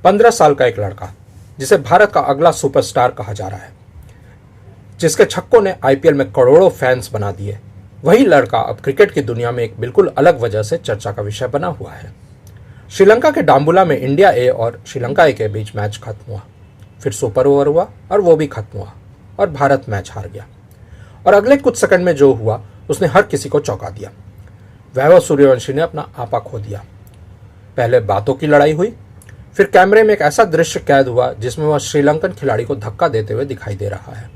15 साल का एक लड़का जिसे भारत का अगला सुपरस्टार कहा जा रहा है, जिसके छक्कों ने आईपीएल में करोड़ों फैंस बना दिए, वही लड़का अब क्रिकेट की दुनिया में एक बिल्कुल अलग वजह से चर्चा का विषय बना हुआ है। श्रीलंका के डाम्बुला में इंडिया ए और श्रीलंका ए के बीच मैच खत्म हुआ, फिर सुपर ओवर हुआ और वो भी खत्म हुआ और भारत मैच हार गया। और अगले कुछ सेकंड में जो हुआ उसने हर किसी को चौंका दिया। वैभव सूर्यवंशी ने अपना आपा खो दिया। पहले बातों की लड़ाई हुई, फिर कैमरे में एक ऐसा दृश्य कैद हुआ जिसमें वह श्रीलंकन खिलाड़ी को धक्का देते हुए दिखाई दे रहा है।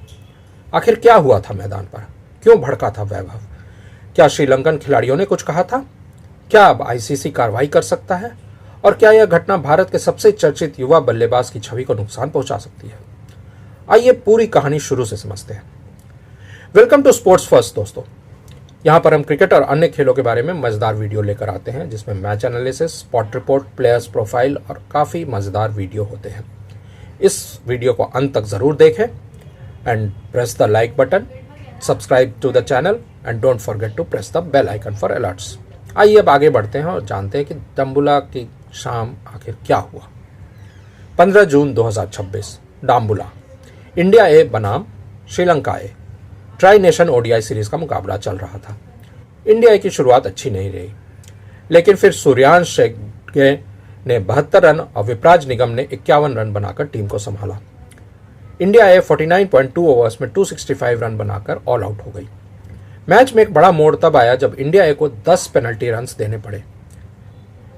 आखिर क्या हुआ था मैदान पर? क्यों भड़का था वैभव? क्या श्रीलंकन खिलाड़ियों ने कुछ कहा था? क्या अब आईसीसी कार्रवाई कर सकता है? और क्या यह घटना भारत के सबसे चर्चित युवा बल्लेबाज की छवि को नुकसान पहुंचा सकती है? आइए पूरी कहानी शुरू से समझते हैं। वेलकम टू स्पोर्ट्स फर्स्ट दोस्तों। यहाँ पर हम क्रिकेट और अन्य खेलों के बारे में मजेदार वीडियो लेकर आते हैं, जिसमें match analysis, spot report, players profile और काफ़ी मज़ेदार वीडियो होते हैं। इस वीडियो को अंत तक ज़रूर देखें and press the like button, subscribe to the channel and don't forget to press the bell icon for alerts. आइए अब आगे बढ़ते हैं और जानते हैं कि डाम्बुला की शाम आखिर क्या हुआ। 15 जून 2026, डाम्बुला, इंडिया ए बनाम श्रीलंका ए ट्राई नेशन ओडीआई सीरीज का मुकाबला चल रहा था। इंडिया की शुरुआत अच्छी नहीं रही, लेकिन फिर सूर्यांश शेखगे ने 72 रन और विपराज निगम ने 51 रन बनाकर टीम को संभाला। इंडिया ए 49.2 ओवर्स में 265 रन बनाकर ऑल आउट हो गई। मैच में एक बड़ा मोड़ तब आया जब इंडिया ए को 10 पेनल्टी रन देने पड़े।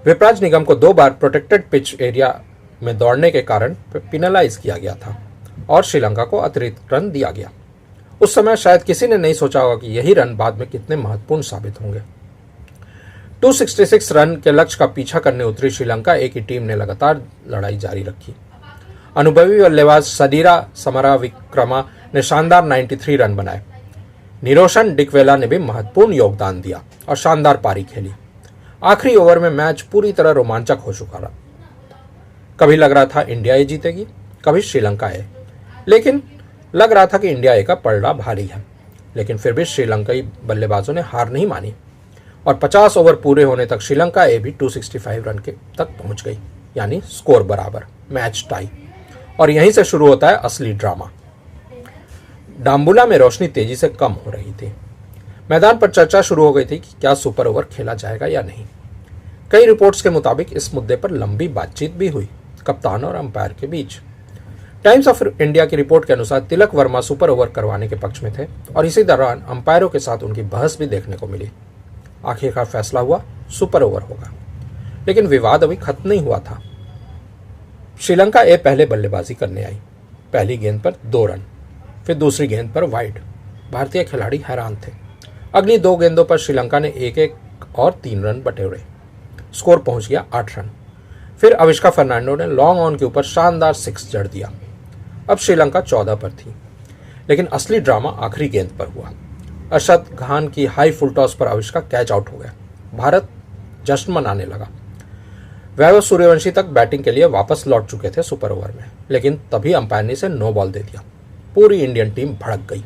विपराज निगम को 2 बार प्रोटेक्टेड पिच एरिया में दौड़ने के कारण पिनलाइज किया गया था और श्रीलंका को अतिरिक्त रन दिया गया। उस समय शायद किसी ने नहीं सोचा होगा कि यही रन बाद में कितने महत्वपूर्ण साबित होंगे। 266 रन के लक्ष्य का पीछा करने उतरी श्रीलंका ए की टीम ने लगातार लड़ाई जारी रखी। अनुभवी बल्लेबाज सदीरा समराविक्रमा ने शानदार 93 रन बनाए। निरोशन डिकवेला ने भी महत्वपूर्ण योगदान दिया और शानदार पारी खेली। आखिरी ओवर में मैच पूरी तरह रोमांचक हो चुका था। कभी लग रहा था इंडिया ए जीतेगी, कभी श्रीलंका ए, लेकिन लग रहा था कि इंडिया ए का पलड़ा भारी है। लेकिन फिर भी श्रीलंकाई बल्लेबाजों ने हार नहीं मानी और 50 ओवर पूरे होने तक श्रीलंका ए भी 265 रन के तक पहुंच गई, यानी स्कोर बराबर, मैच टाई। और यहीं से शुरू होता है असली ड्रामा। डाम्बुला में रोशनी तेजी से कम हो रही थी। मैदान पर चर्चा शुरू हो गई थी कि क्या सुपर ओवर खेला जाएगा या नहीं। कई रिपोर्ट्स के मुताबिक इस मुद्दे पर लंबी बातचीत भी हुई कप्तान और अंपायर के बीच। टाइम्स ऑफ इंडिया की रिपोर्ट के अनुसार तिलक वर्मा सुपर ओवर करवाने के पक्ष में थे और इसी दौरान अंपायरों के साथ उनकी बहस भी देखने को मिली। आखिरकार फैसला हुआ सुपर ओवर होगा, लेकिन विवाद अभी खत्म नहीं हुआ था। श्रीलंका ए पहले बल्लेबाजी करने आई। पहली गेंद पर 2 रन, फिर दूसरी गेंद पर वाइड। भारतीय खिलाड़ी हैरान थे। अगली 2 गेंदों पर श्रीलंका ने 1-1 और 3 रन बटोरे। स्कोर पहुंच गया 8 रन। फिर अविष्का फर्नांडो ने लॉन्ग ऑन के ऊपर शानदार 6 जड़ दिया। अब श्रीलंका 14 पर थी, लेकिन असली ड्रामा आखिरी गेंद पर हुआ। अरशद खान की हाई फुल टॉस पर अविष्का कैच आउट हो गया। भारत जश्न मनाने लगा। वैभव सूर्यवंशी तक बैटिंग के लिए वापस लौट चुके थे सुपर ओवर में, लेकिन तभी अंपायर ने इसे नो बॉल दे दिया। पूरी इंडियन टीम भड़क गई।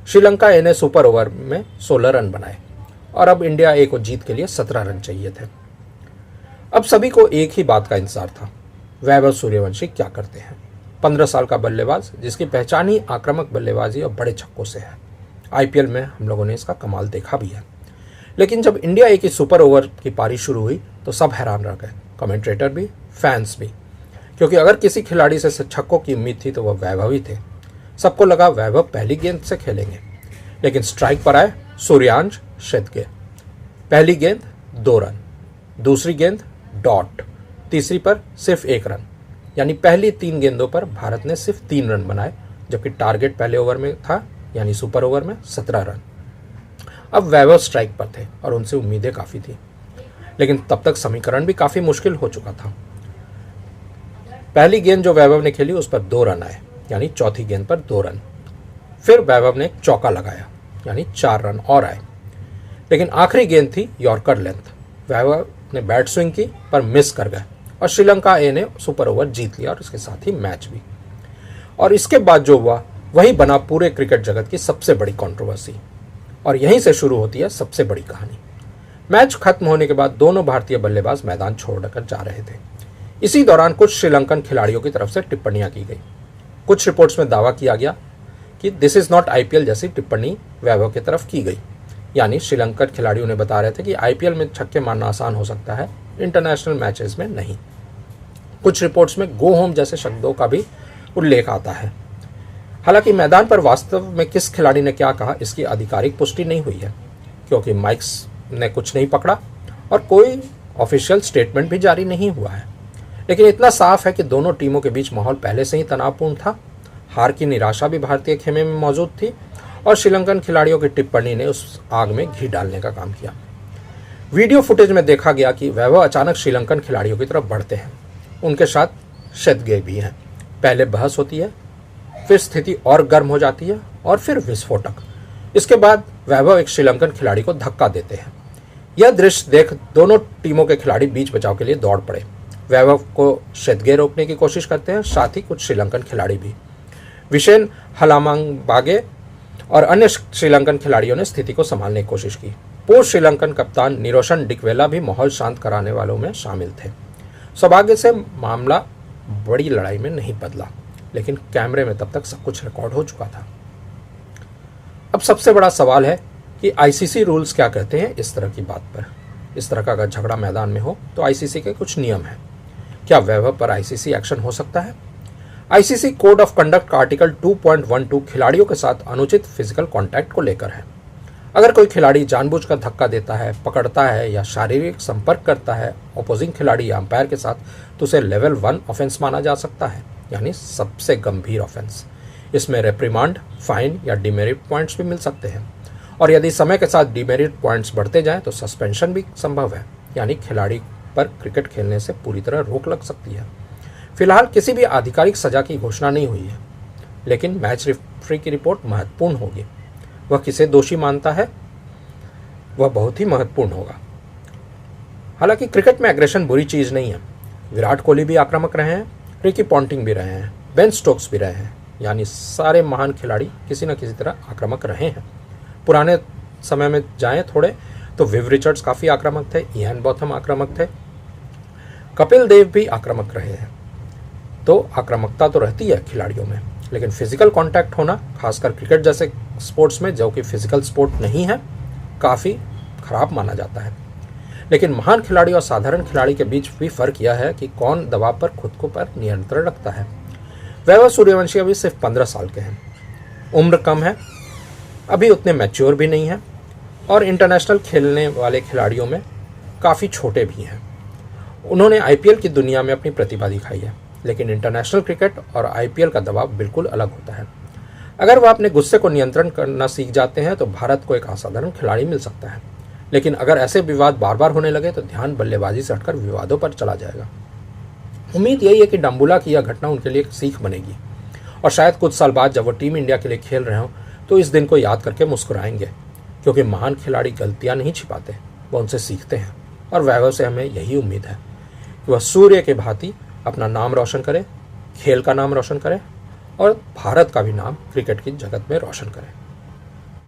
श्रीलंका ए ने सुपर ओवर में 16 रन बनाए और अब इंडिया ए को जीत के लिए 17 रन चाहिए थे। अब सभी को एक ही बात का इंतजार था, वैभव सूर्यवंशी क्या करते हैं। 15 साल का बल्लेबाज जिसकी पहचान ही आक्रामक बल्लेबाजी और बड़े छक्कों से है। आईपीएल में हम लोगों ने इसका कमाल देखा भी है। लेकिन जब इंडिया ए की सुपर ओवर की पारी शुरू हुई तो सब हैरान रह गए, कमेंट्रेटर भी, फैंस भी, क्योंकि अगर किसी खिलाड़ी से छक्कों की उम्मीद थी तो वह वैभव ही थे। सबको लगा वैभव पहली गेंद से खेलेंगे, लेकिन स्ट्राइक पर आए सूर्यांश शेखगे। पहली गेंद 2 रन, दूसरी गेंद डॉट, तीसरी पर सिर्फ 1 रन, यानी पहली 3 गेंदों पर भारत ने सिर्फ 3 रन बनाए, जबकि टारगेट पहले ओवर में था, यानी सुपर ओवर में 17 रन। अब वैभव स्ट्राइक पर थे और उनसे उम्मीदें काफ़ी थी, लेकिन तब तक समीकरण भी काफ़ी मुश्किल हो चुका था। पहली गेंद जो वैभव ने खेली उस पर 2 रन आए, यानी चौथी गेंद पर 2 रन। फिर वैभव ने एक चौका लगाया, यानी 4 रन और आए। लेकिन आखिरी गेंद थी यॉर्कर लेंथ। वैभव ने बैट स्विंग की पर मिस कर गए और श्रीलंका ए ने सुपर ओवर जीत लिया और इसके साथ ही मैच भी। और इसके बाद जो हुआ वही बना पूरे क्रिकेट जगत की सबसे बड़ी कंट्रोवर्सी, और यहीं से शुरू होती है सबसे बड़ी कहानी। मैच खत्म होने के बाद दोनों भारतीय बल्लेबाज मैदान छोड़कर जा रहे थे। इसी दौरान कुछ श्रीलंकन खिलाड़ियों की तरफ से टिप्पणियां की गई। कुछ रिपोर्ट्स में दावा किया गया कि दिस इज नॉट आईपीएल जैसी टिप्पणी वैभव की तरफ की गई, यानी श्रीलंकन खिलाड़ियों ने बता रहे थे कि आईपीएल में छक्के मारना आसान हो सकता है, इंटरनेशनल मैचेस में नहीं। कुछ रिपोर्ट्स में गो होम जैसे शब्दों का भी उल्लेख आता है। हालांकि मैदान पर वास्तव में किस खिलाड़ी ने क्या कहा इसकी आधिकारिक पुष्टि नहीं हुई है, क्योंकि माइक्स ने कुछ नहीं पकड़ा और कोई ऑफिशियल स्टेटमेंट भी जारी नहीं हुआ है। लेकिन इतना साफ है कि दोनों टीमों के बीच माहौल पहले से ही तनावपूर्ण था। हार की निराशा भी भारतीय खेमे में मौजूद थी और श्रीलंकन खिलाड़ियों की टिप्पणी ने उस आग में घी डालने का काम किया। वीडियो फुटेज में देखा गया कि वैभव अचानक श्रीलंकन खिलाड़ियों की तरफ बढ़ते हैं। उनके साथ शेदगे भी हैं। पहले बहस होती है, फिर स्थिति और गर्म हो जाती है और फिर विस्फोटक। इसके बाद वैभव एक श्रीलंकन खिलाड़ी को धक्का देते हैं। यह दृश्य देख दोनों टीमों के खिलाड़ी बीच बचाव के लिए दौड़ पड़े। वैभव को शेदगे रोकने की कोशिश करते हैं, साथ ही कुछ श्रीलंकन खिलाड़ी भी। विशेन हलामांगबागे और अन्य श्रीलंकन खिलाड़ियों ने स्थिति को संभालने की कोशिश की। पूर्व श्रीलंकन कप्तान निरोशन डिकवेला भी माहौल शांत कराने वालों में शामिल थे। सौभाग्य से मामला बड़ी लड़ाई में नहीं बदला, लेकिन कैमरे में तब तक सब कुछ रिकॉर्ड हो चुका था। अब सबसे बड़ा सवाल है कि आईसीसी रूल्स क्या कहते हैं इस तरह की बात पर। इस तरह का अगर झगड़ा मैदान में हो तो आईसीसी के कुछ नियम हैं। क्या वैभव पर आईसीसी एक्शन हो सकता है? आईसीसी कोड ऑफ कंडक्ट का आर्टिकल 2.12 खिलाड़ियों के साथ अनुचित फिजिकल कांटेक्ट को लेकर है। अगर कोई खिलाड़ी जानबूझकर धक्का देता है, पकड़ता है या शारीरिक संपर्क करता है अपोजिंग खिलाड़ी या अंपायर के साथ, तो उसे लेवल 1 ऑफेंस माना जा सकता है, यानी सबसे गंभीर ऑफेंस। इसमें रेप्रिमांड, फाइन या डिमेरिट पॉइंट्स भी मिल सकते हैं, और यदि समय के साथ डिमेरिट पॉइंट्स बढ़ते जाएं तो सस्पेंशन भी संभव है, यानी खिलाड़ी पर क्रिकेट खेलने से पूरी तरह रोक लग सकती है। फिलहाल किसी भी आधिकारिक सजा की घोषणा नहीं हुई है, लेकिन मैच रेफरी की रिपोर्ट महत्वपूर्ण होगी। वह किसे दोषी मानता है वह बहुत ही महत्वपूर्ण होगा। हालांकि क्रिकेट में एग्रेशन बुरी चीज नहीं है। विराट कोहली भी आक्रामक रहे हैं, रिकी पॉन्टिंग भी रहे हैं, बेन स्टोक्स भी रहे हैं, यानी सारे महान खिलाड़ी किसी न किसी तरह आक्रामक रहे हैं। पुराने समय में जाएं थोड़े तो विव रिचर्ड्स काफ़ी आक्रामक थे, इयान बॉथम आक्रामक थे, कपिल देव भी आक्रामक रहे हैं। तो आक्रामकता तो रहती है खिलाड़ियों में, लेकिन फिजिकल कांटेक्ट होना, खासकर क्रिकेट जैसे स्पोर्ट्स में जो कि फिजिकल स्पोर्ट नहीं है, काफ़ी खराब माना जाता है। लेकिन महान खिलाड़ी और साधारण खिलाड़ी के बीच भी फर्क यह है कि कौन दबाव पर खुद को पर नियंत्रण रखता है। वैभव सूर्यवंशी अभी सिर्फ 15 साल के हैं, उम्र कम है, अभी उतने मैच्योर भी नहीं है, और इंटरनेशनल खेलने वाले खिलाड़ियों में काफ़ी छोटे भी हैं। उन्होंने आईपीएल की दुनिया में अपनी प्रतिभा दिखाई है, लेकिन इंटरनेशनल क्रिकेट और आईपीएल का दबाव बिल्कुल अलग होता है। अगर वह अपने गुस्से को नियंत्रण करना सीख जाते हैं तो भारत को एक असाधारण खिलाड़ी मिल सकता है। लेकिन अगर ऐसे विवाद बार बार होने लगे तो ध्यान बल्लेबाजी से हटकर विवादों पर चला जाएगा। उम्मीद यही है कि डम्बुला की यह घटना उनके लिए एक सीख बनेगी, और शायद कुछ साल बाद जब वो टीम इंडिया के लिए खेल रहे हों तो इस दिन को याद करके मुस्कुराएंगे, क्योंकि महान खिलाड़ी गलतियां नहीं छिपाते, वह उनसे सीखते हैं। और वैभव से हमें यही उम्मीद है कि वह सूर्य के भांति अपना नाम रोशन करे, खेल का नाम रोशन करे और भारत का भी नाम क्रिकेट की जगत में रोशन करे।